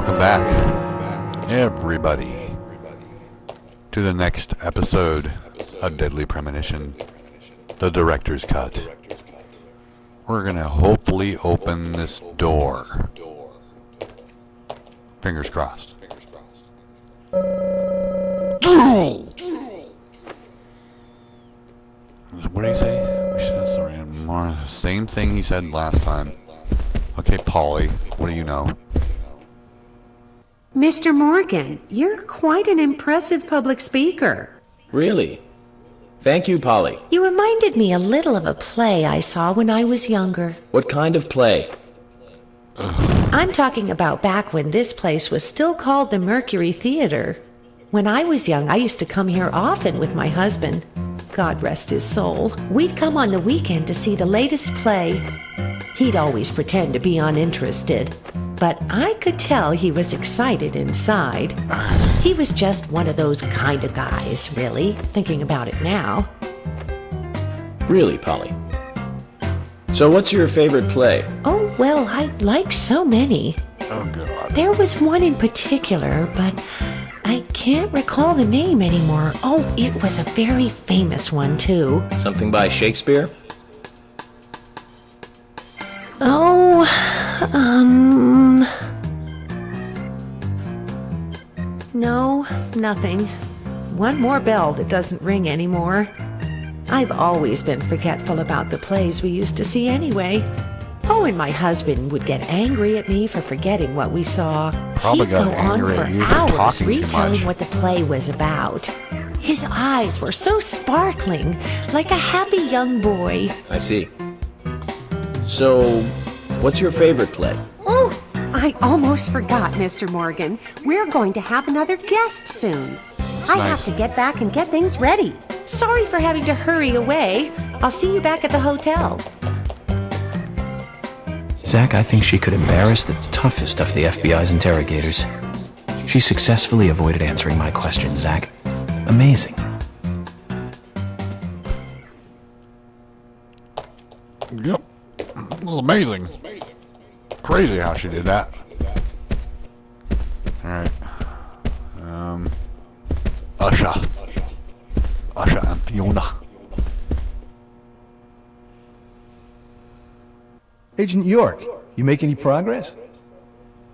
Welcome back, everybody, to the next episode of Deadly Premonition, The Director's Cut. We're going to hopefully open this door. Fingers crossed. What did he say? We should have surrounded more. Same thing he said last time. Okay, Polly, what do you know? Mr. Morgan, you're quite an impressive public speaker. Really? Thank you, Polly. You reminded me a little of a play I saw when I was younger. What kind of play? I'm talking about back when this place was still called the Mercury Theater. When I was young, I used to come here often with my husband. God rest his soul. We'd come on the weekend to see the latest play. He'd always pretend to be uninterested, but I could tell he was excited inside. He was just one of those kind of guys, really, thinking about it now. Really, Polly? So what's your favorite play? Oh, well, I like so many. Oh, God. There was one in particular, but I can't recall the name anymore. Oh, it was a very famous one, too. Something by Shakespeare? Oh, no, nothing. One more bell that doesn't ring anymore. I've always been forgetful about the plays we used to see anyway. Oh, and my husband would get angry at me for forgetting what we saw. Probably He'd got go on angry for at you for hours talking too retelling much. what the play was about. His eyes were so sparkling, like a happy young boy. I see. So, what's your favorite play? Oh, I almost forgot, Mr. Morgan. We're going to have another guest soon. I nice. have to get back and get things ready. Sorry for having to hurry away. I'll see you back at the hotel. Zach, I think she could embarrass the toughest of the FBI's interrogators. She successfully avoided answering my question, Zach. Amazing. Yep. It was amazing. Crazy how she did that. Alright. Usha and Fiona. Agent York, you make any progress?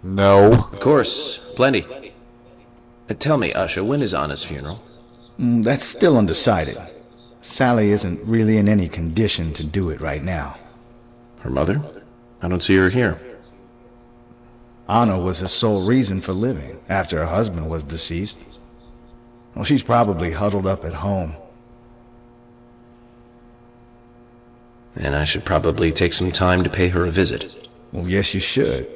No. Of course, plenty. Tell me, Usha, when is Anna's funeral? That's still undecided. Sally isn't really in any condition to do it right now. Her mother? I don't see her here. Anna was her sole reason for living after her husband was deceased. Well, she's probably huddled up at home. And I should probably take some time to pay her a visit. Well, yes, you should.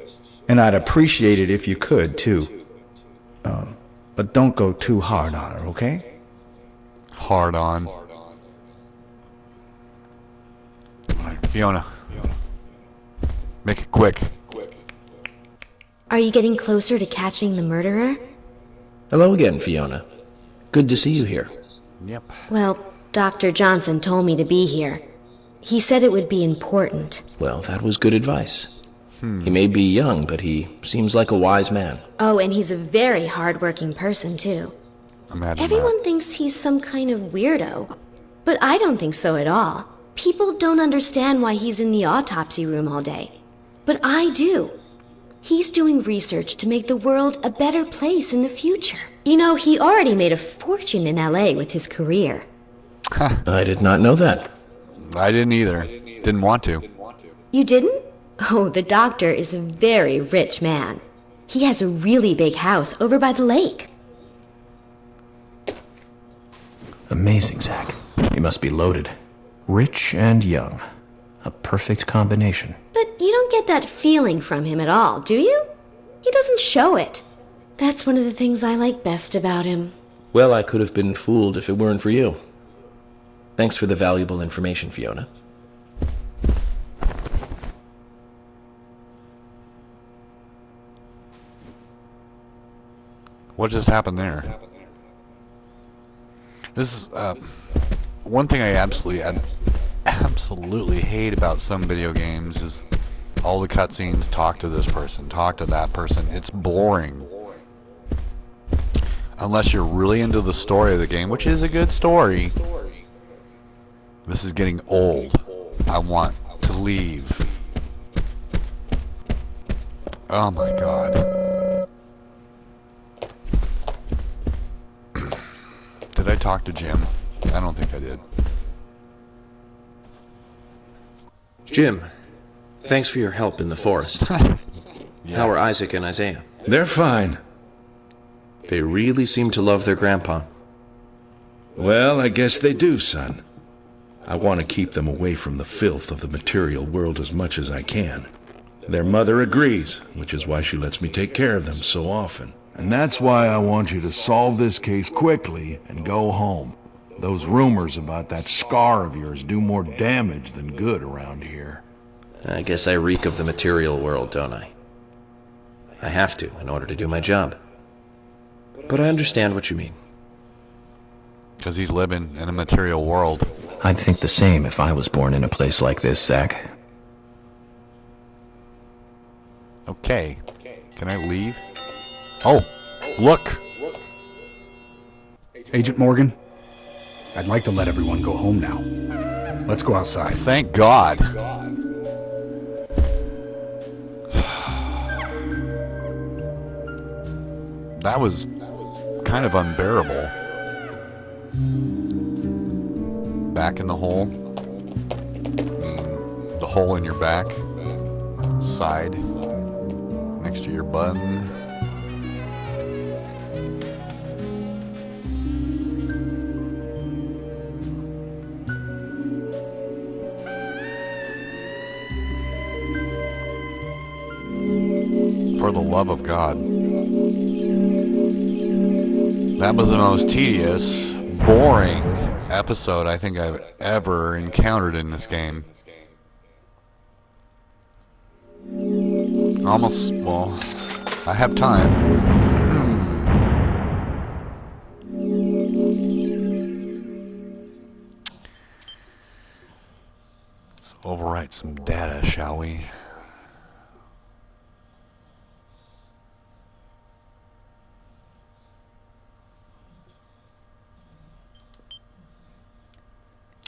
And I'd appreciate it if you could, too. But don't go too hard on her, okay? Hard on. Alright, Fiona. Make it quick. Are you getting closer to catching the murderer? Hello again, Fiona. Good to see you here. Yep. Well, Dr. Johnson told me to be here. He said it would be important. Well, that was good advice. He may be young, but he seems like a wise man. Oh, and he's a very hard-working person, too. Imagine Everyone thinks he's some kind of weirdo, but I don't think so at all. People don't understand why he's in the autopsy room all day, but I do. He's doing research to make the world a better place in the future. You know, he already made a fortune in LA with his career. I did not know that. I didn't either. Didn't want to. You didn't? Oh, the doctor is a very rich man. He has a really big house over by the lake. Amazing, Zach. He must be loaded. Rich and young. A perfect combination. But you don't get that feeling from him at all, do you? He doesn't show it. That's one of the things I like best about him. Well, I could have been fooled if it weren't for you. Thanks for the valuable information, Fiona. What just happened there? This is one thing I absolutely hate about some video games is all the cutscenes, talk to this person, talk to that person. It's boring. Unless you're really into the story of the game, which is a good story. This is getting old. I want to leave. Oh my god. Did I talk to Jim? I don't think I did. Jim, thanks for your help in the forest. How are Isaac and Isaiah? They're fine. They really seem to love their grandpa. Well, I guess they do, son. I want to keep them away from the filth of the material world as much as I can. Their mother agrees, which is why she lets me take care of them so often. And that's why I want you to solve this case quickly and go home. Those rumors about that scar of yours do more damage than good around here. I guess I reek of the material world, don't I? I have to, in order to do my job. But I understand what you mean. Because he's living in a material world. I'd think the same if I was born in a place like this, Zach. Okay. Can I leave? Oh, look! Agent Morgan, I'd like to let everyone go home now. Let's go outside. Thank God. That was kind of unbearable. Back in the hole. The hole in your back. Side. Next to your button. For the love of God. That was the most tedious, boring episode I think I've ever encountered in this game. Almost, well, I have time. Let's overwrite some data, shall we?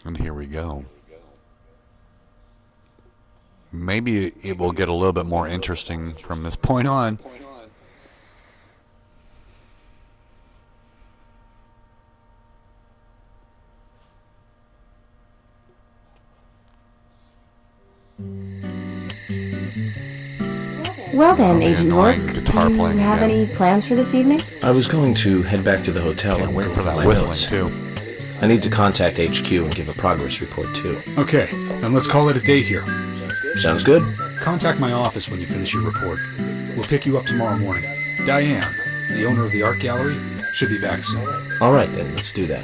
And here we go. Maybe it will get a little bit more interesting from this point on. Well then, Agent York, guitar do you playing have again. any plans for this evening? I was going to head back to the hotel Can't and wait go for over that my whistling notes. too. I need to contact HQ and give a progress report too. Okay, then let's call it a day here. Sounds good. Contact my office when you finish your report. We'll pick you up tomorrow morning. Diane, the owner of the art gallery, should be back soon. All right then, let's do that.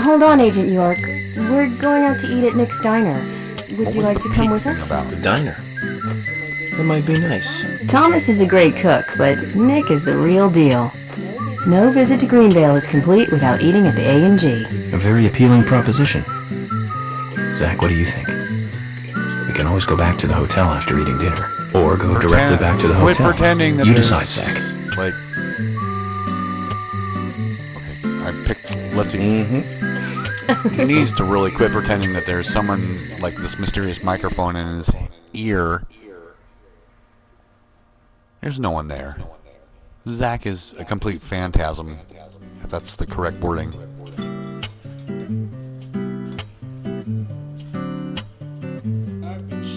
Hold on, Agent York. We're going out to eat at Nick's Diner. Would What you was like the to come peak with thing us? about? The diner. That might be nice. Thomas is a great cook, but Nick is the real deal. No visit to Greenvale is complete without eating at the A&G. A very appealing proposition. Zach, what do you think? We can always go back to the hotel after eating dinner. Or go directly back to the Quit hotel. pretending that You there's, decide, Zach. Like, okay, I picked. Let's see. He needs to really quit pretending that there's someone like this mysterious microphone in his ear. There's no one there. Zach is a complete phantasm, if that's the correct wording.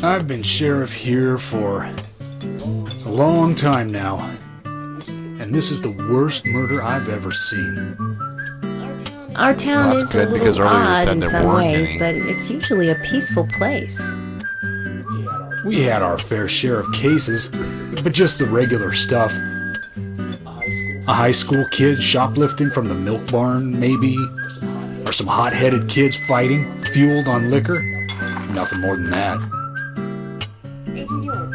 I've been sheriff here for a long time now, and this is the worst murder I've ever seen. Our town Well, that's is a good, because little earlier you odd said in there some weren't ways, any. but it's usually a peaceful place. We had our fair share of cases, but just the regular stuff. A high school kid shoplifting from the milk barn, maybe. Or some hot-headed kids fighting, fueled on liquor. Nothing more than that.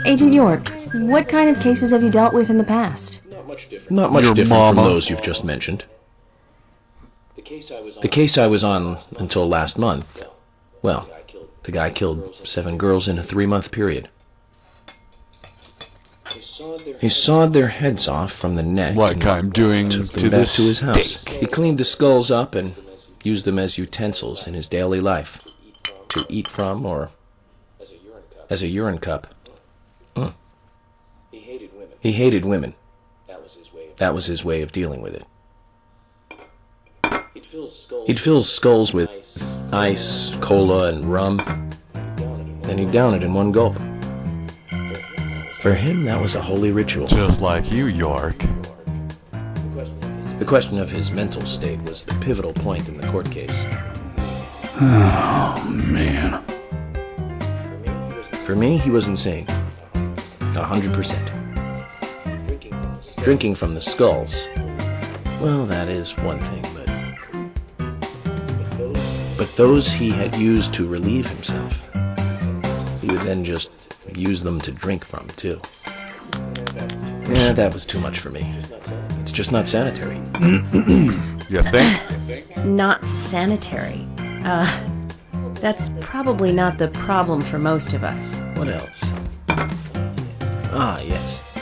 Agent York, what kind of cases have you dealt with in the past? Not much Your different from mama. those you've just mentioned. The case I was on until last month, well, The guy killed 7 girls in a 3-month period. He sawed their heads off from the neck. Like I'm doing took them to back this to his house. steak. He cleaned the skulls up and used them as utensils in his daily life. To eat from or as a urine cup. He hated women. That was his way of dealing with it. He'd fill skulls with ice, cola, and rum. Then he'd down it in one gulp. For him, that was a holy ritual. Just like you, York. The question of his mental state was the pivotal point in the court case. Oh, man. For me, he was insane. 100%. Drinking from the skulls. Well, that is one thing, but those he had used to relieve himself, he would then just use them to drink from, too. Yeah, that was too much for me. It's just not sanitary. You think? Not sanitary. That's probably not the problem for most of us. What else? Ah, yes.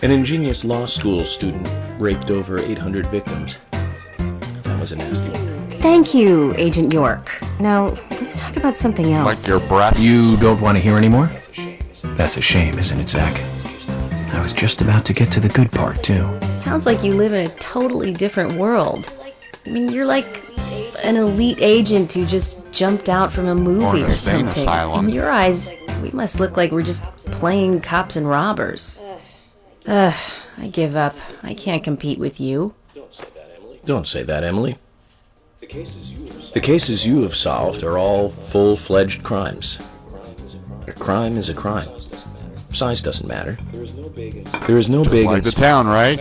An ingenious law school student raped over 800 victims. That was a nasty one. Thank you, Agent York. Now, let's talk about something else. Like your breasts? You don't want to hear anymore? That's a shame, isn't it, Zach? I was just about to get to the good part, too. Sounds like you live in a totally different world. I mean, you're like an elite agent who just jumped out from a movie Or an or insane something. asylum. In your eyes, we must look like we're just playing cops and robbers. I give up. I can't compete with you. Don't say that, Emily. The cases you have solved are all full-fledged crimes. A crime is a crime. Size doesn't matter. There is no Just big... like the town, right?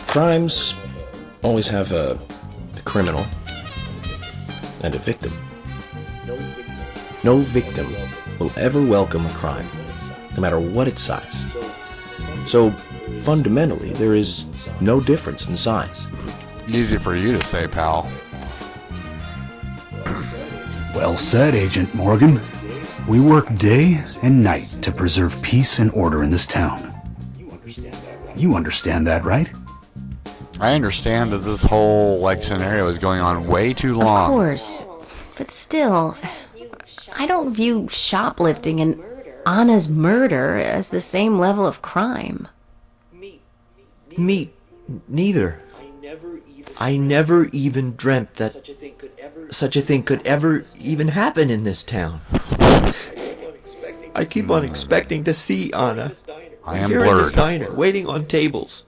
Crimes always have a criminal and a victim. No victim will ever welcome a crime, no matter what its size. So, fundamentally, there is no difference in size. Easy for you to say, pal. Well said, Agent Morgan. We work day and night to preserve peace and order in this town. You understand that, right? I understand that this whole, scenario is going on way too long. Of course. But still, I don't view shoplifting and Anna's murder as the same level of crime. Me neither. I never even dreamt that such a thing could ever even happen in this town. I keep on expecting to see Anna. I am here in this blurred. diner, waiting on tables.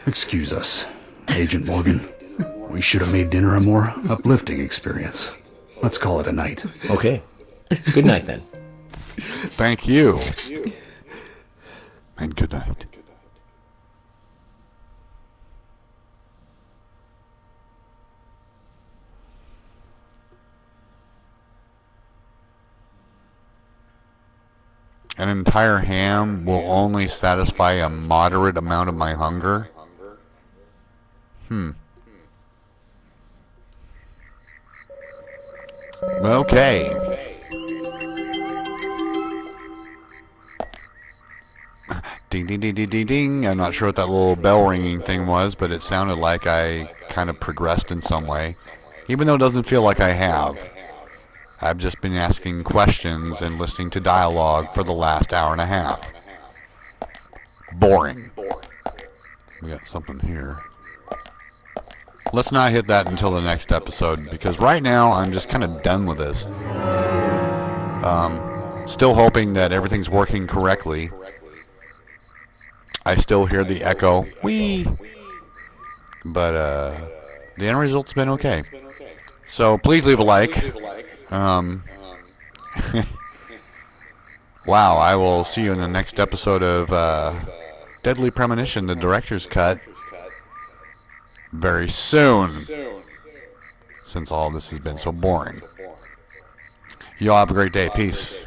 Excuse us, Agent Morgan. We should have made dinner a more uplifting experience. Let's call it a night. Okay. Good night, then. Thank you. And good night. An entire ham will only satisfy a moderate amount of my hunger? Okay. Ding, ding, ding, ding, ding, ding. I'm not sure what that little bell ringing thing was, but it sounded like I kind of progressed in some way. Even though it doesn't feel like I have. I've just been asking questions and listening to dialogue for the last hour and a half. Boring. We got something here. Let's not hit that until the next episode, because right now I'm just kind of done with this. Still hoping that everything's working correctly. I still hear the echo, whee! But the end result's been okay. So please leave a like. Wow, I will see you in the next episode of Deadly Premonition, The Director's Cut. Very soon. Since all this has been so boring. You all have a great day. Peace.